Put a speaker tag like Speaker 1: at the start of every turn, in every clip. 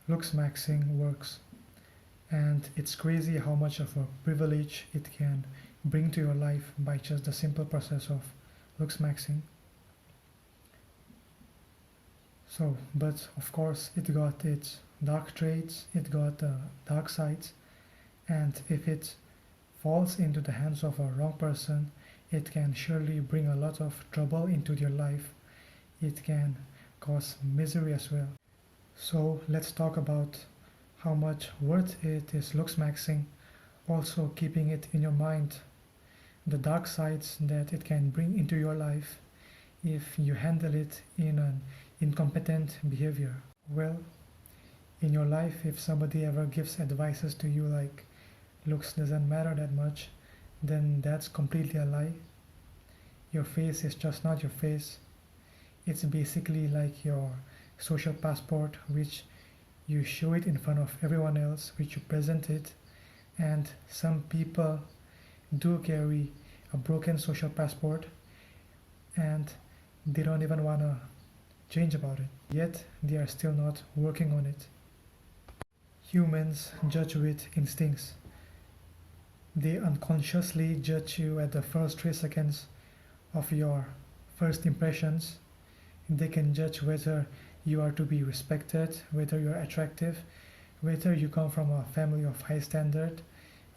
Speaker 1: Looksmaxxing works, and it's crazy how much of a privilege it can bring to your life by just the simple process of Looksmaxxing. So, but of course, it got its dark traits, it got dark sides, and if it falls into the hands of a wrong person, it can surely bring a lot of trouble into your life. It can cause misery as well. So let's talk about how much worth it is Looksmaxxing, also keeping it in your mind the dark sides that it can bring into your life if you handle it in an incompetent behavior. Well, in your life, if somebody ever gives advices to you like looks doesn't matter that much, then that's completely a lie. Your face is just not your face. It's basically like your social passport, which you show it in front of everyone else, which you present it, and some people do carry a broken social passport and they don't even want to change about it, yet they are still not working on it. Humans judge with instincts. They unconsciously judge you at the first 3 seconds of your first impressions. They can judge whether you are to be respected, whether you are attractive, whether you come from a family of high standard,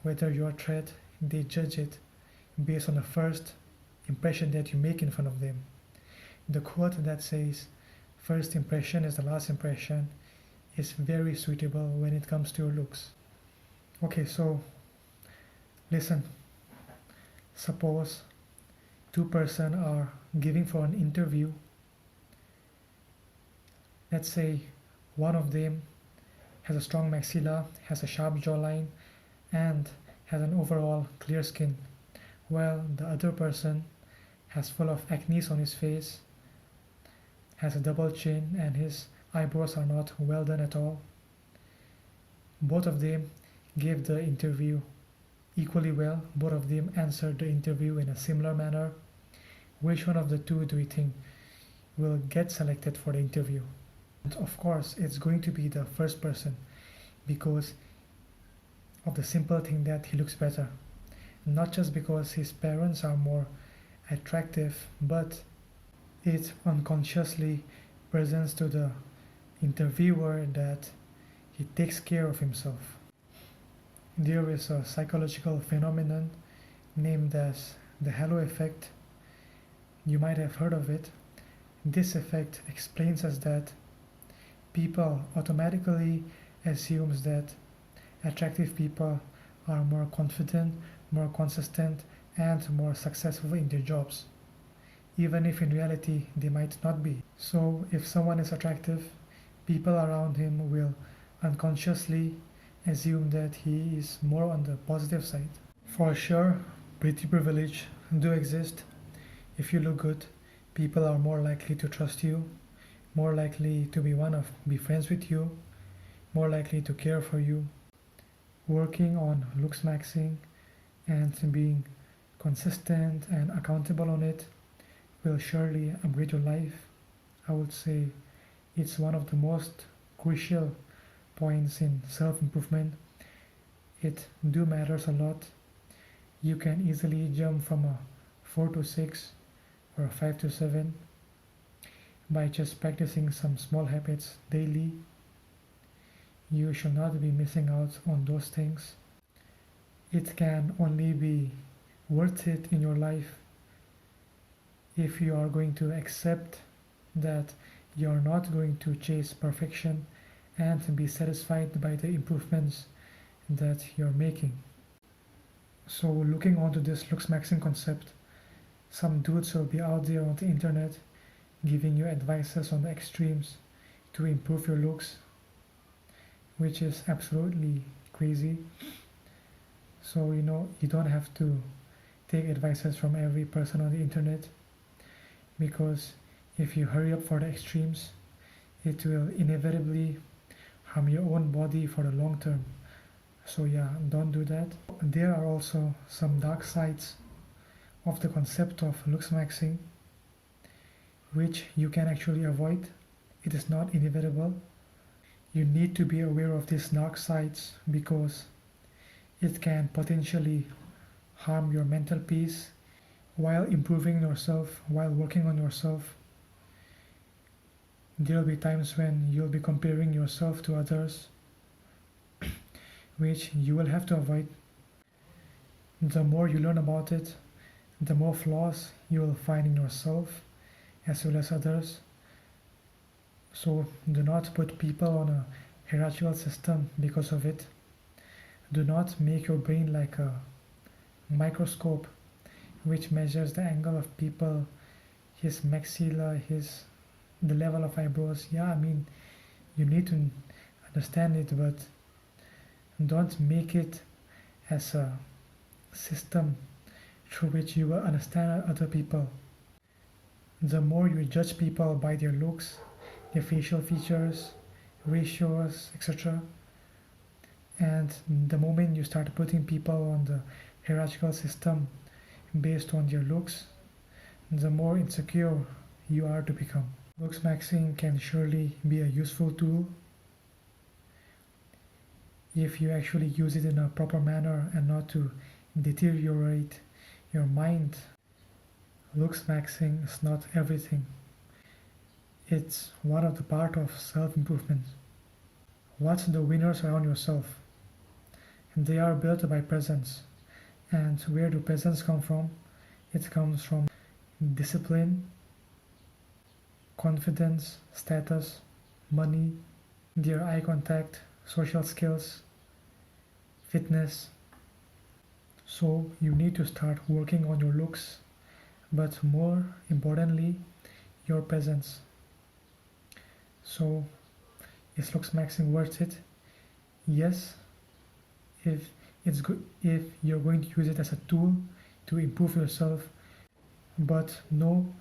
Speaker 1: whether you are a threat. They judge it based on the first impression that you make in front of them. The quote that says, "First impression is the last impression," is very suitable when it comes to your looks. Okay, so listen. Suppose two persons are giving for an interview. Let's say one of them has a strong maxilla, has a sharp jawline, and has an overall clear skin, while the other person has full of acne on his face, has a double chin, and his eyebrows are not well done at all. Both of them gave the interview equally well. Both of them answered the interview in a similar manner. Which one of the two do you think will get selected for the interview? And of course, it's going to be the first person because of the simple thing that he looks better. Not just because his parents are more attractive, but it unconsciously presents to the interviewer that he takes care of himself. There is a psychological phenomenon named as the halo effect. You might have heard of it. This effect explains us that people automatically assumes that attractive people are more confident, more consistent, and more successful in their jobs, even if in reality they might not be. So if someone is attractive, people around him will unconsciously assume that he is more on the positive side. For sure, pretty privilege do exist. If you look good, people are more likely to trust you, more likely to be friends with you, more likely to care for you. Working on Looksmaxxing and being consistent and accountable on it will surely upgrade your life. I would say it's one of the most crucial points in self-improvement. It do matters a lot. You can easily jump from a 4 to 6 or a 5 to 7 by just practicing some small habits daily. You should not be missing out on those things. It can only be worth it in your life if you are going to accept that you are not going to chase perfection and be satisfied by the improvements that you're making. So looking onto this Looksmaxxing concept, some dudes will be out there on the internet giving you advices on the extremes to improve your looks, which is absolutely crazy. So you don't have to take advices from every person on the internet, because if you hurry up for the extremes, it will inevitably harm your own body for the long term. So yeah, don't do that. There are also some dark sides of the concept of Looksmaxxing, which you can actually avoid. It is not inevitable. You need to be aware of these dark sides because it can potentially harm your mental peace while improving yourself, while working on yourself. There will be times when you'll be comparing yourself to others, which you will have to avoid. The more you learn about it, the more flaws you will find in yourself as well as others. So do not put people on a hierarchical system because of it. Do not make your brain like a microscope which measures the angle of people, his maxilla, his the level of eyebrows. Yeah, I mean, you need to understand it, but don't make it as a system through which you will understand other people. The more you judge people by their looks, their facial features, ratios, etc., and the moment you start putting people on the hierarchical system based on their looks, the more insecure you are to become. Looksmaxxing can surely be a useful tool if you actually use it in a proper manner and not to deteriorate your mind. Looksmaxxing is not everything. It's one of the part of self-improvement. Watch the winners around yourself. And they are built by presence. And where do presence come from? It comes from discipline, confidence, status, money, their eye contact, social skills, fitness. So you need to start working on your looks, but more importantly, your presence. So is Looksmaxxing worth it? Yes, if it's good, if you're going to use it as a tool to improve yourself, but no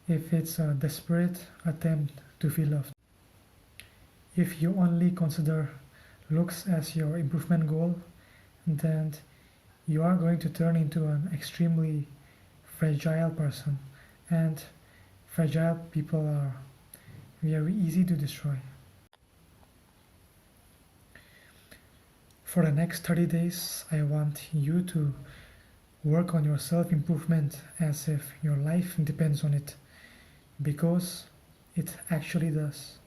Speaker 1: if it's a desperate attempt to feel loved. If you only consider looks as your improvement goal, then you are going to turn into an extremely fragile person, and fragile people are very easy to destroy. For the next 30 days, I want you to work on your self-improvement as if your life depends on it, because it actually does.